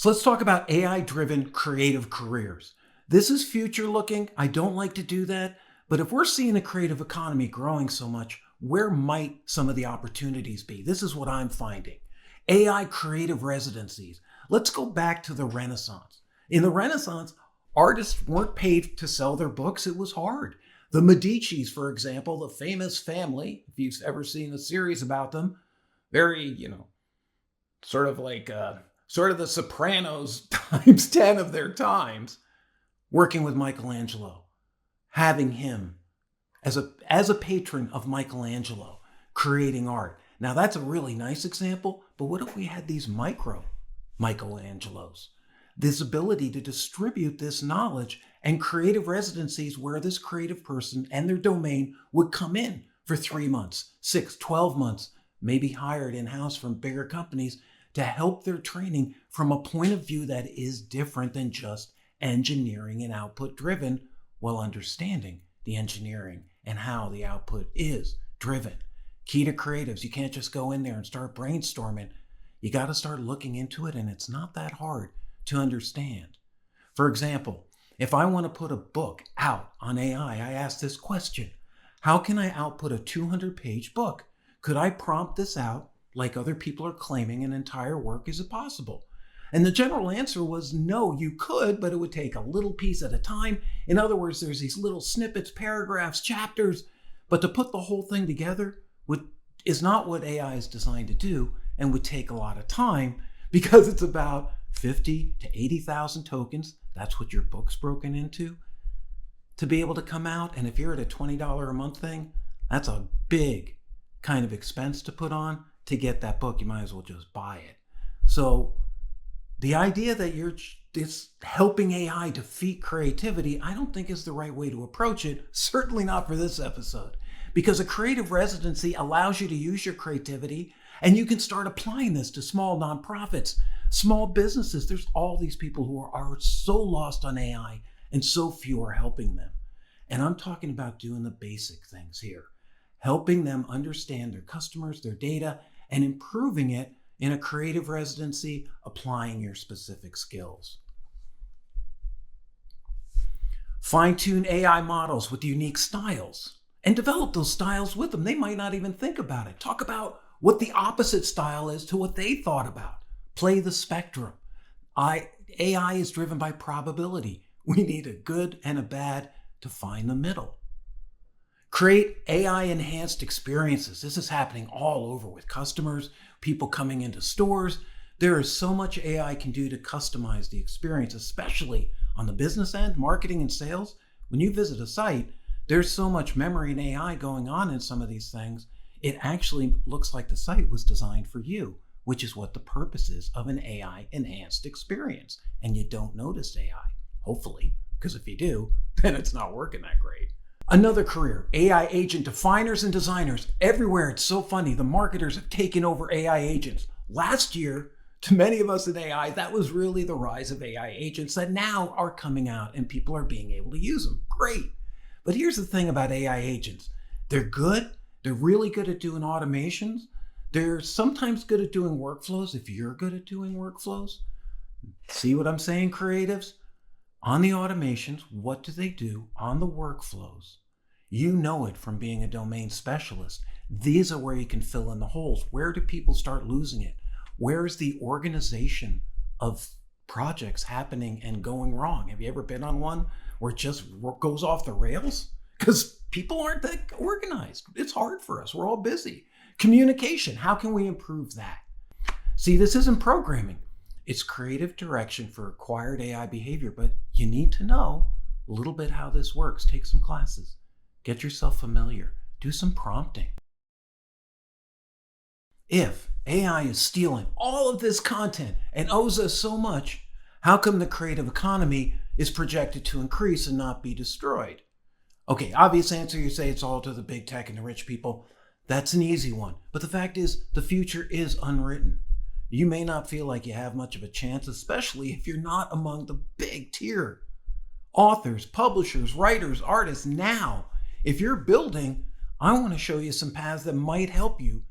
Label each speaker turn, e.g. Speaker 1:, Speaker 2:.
Speaker 1: So let's talk about AI-driven creative careers. This is future looking. I don't like to do that, but if we're seeing the creative economy growing so much, where might some of the opportunities be? This is what I'm finding. AI creative residencies. Let's go back to the Renaissance. In the Renaissance, artists weren't paid to sell their books. It was hard. The Medicis, for example, the famous family, if you've ever seen a series about them, very, sort of the Sopranos times 10 of their times, working with Michelangelo, having him as a patron of Michelangelo, creating art. Now that's a really nice example, but what if we had these micro Michelangelos? This ability to distribute this knowledge and creative residencies where this creative person and their domain would come in for 3 months, 6, 12 months, maybe hired in-house from bigger companies to help their training from a point of view that is different than just engineering and output driven, while understanding the engineering and how the output is driven. Key to creatives, you can't just go in there and start brainstorming. You got to start looking into it, and it's not that hard to understand. For example, if I want to put a book out on AI, I ask this question: how can I output a 200-page book? Could I prompt this out like other people are claiming an entire work? Is it possible? And the general answer was no, you could, but it would take a little piece at a time. In other words, there's these little snippets, paragraphs, chapters, but to put the whole thing together is not what AI is designed to do, and would take a lot of time, because it's about 50 to 80,000 tokens. That's what your book's broken into, to be able to come out. And if you're at a $20 a month thing, that's a big kind of expense to put on to get that book. You might as well just buy it. So the idea that it's helping AI defeat creativity, I don't think is the right way to approach it. Certainly not for this episode, because a creative residency allows you to use your creativity, and you can start applying this to small nonprofits, small businesses. There's all these people who are so lost on AI, and so few are helping them. And I'm talking about doing the basic things here, helping them understand their customers, their data, and improving it in a creative residency, applying your specific skills. Fine-tune AI models with unique styles and develop those styles with them. They might not even think about it. Talk about what the opposite style is to what they thought about. Play the spectrum. AI is driven by probability. We need a good and a bad to find the middle. Create AI-enhanced experiences. This is happening all over with customers, people coming into stores. There is so much AI can do to customize the experience, especially on the business end, marketing and sales. When you visit a site, there's so much memory and AI going on in some of these things. It actually looks like the site was designed for you, which is what the purpose is of an AI-enhanced experience. And you don't notice AI, hopefully, because if you do, then it's not working that great. Another career, AI agent definers and designers. Everywhere, it's so funny. The marketers have taken over AI agents. Last year, to many of us in AI, that was really the rise of AI agents that now are coming out and people are being able to use them. Great. But here's the thing about AI agents. They're good. They're really good at doing automations. They're sometimes good at doing workflows. If you're good at doing workflows, see what I'm saying, creatives? On the automations, what do they do on the workflows? You know it from being a domain specialist. These are where you can fill in the holes. Where do people start losing it? Where is the organization of projects happening and going wrong? Have you ever been on one where it just goes off the rails? Because people aren't that organized. It's hard for us. We're all busy. Communication, how can we improve that? See, this isn't programming. It's creative direction for acquired AI behavior, but you need to know a little bit how this works. Take some classes. Get yourself familiar. Do some prompting. If AI is stealing all of this content and owes us so much, how come the creative economy is projected to increase and not be destroyed? Okay, obvious answer, you say it's all to the big tech and the rich people. That's an easy one. But the fact is, the future is unwritten. You may not feel like you have much of a chance, especially if you're not among the big tier. Authors, publishers, writers, artists. Now, if you're building, I want to show you some paths that might help you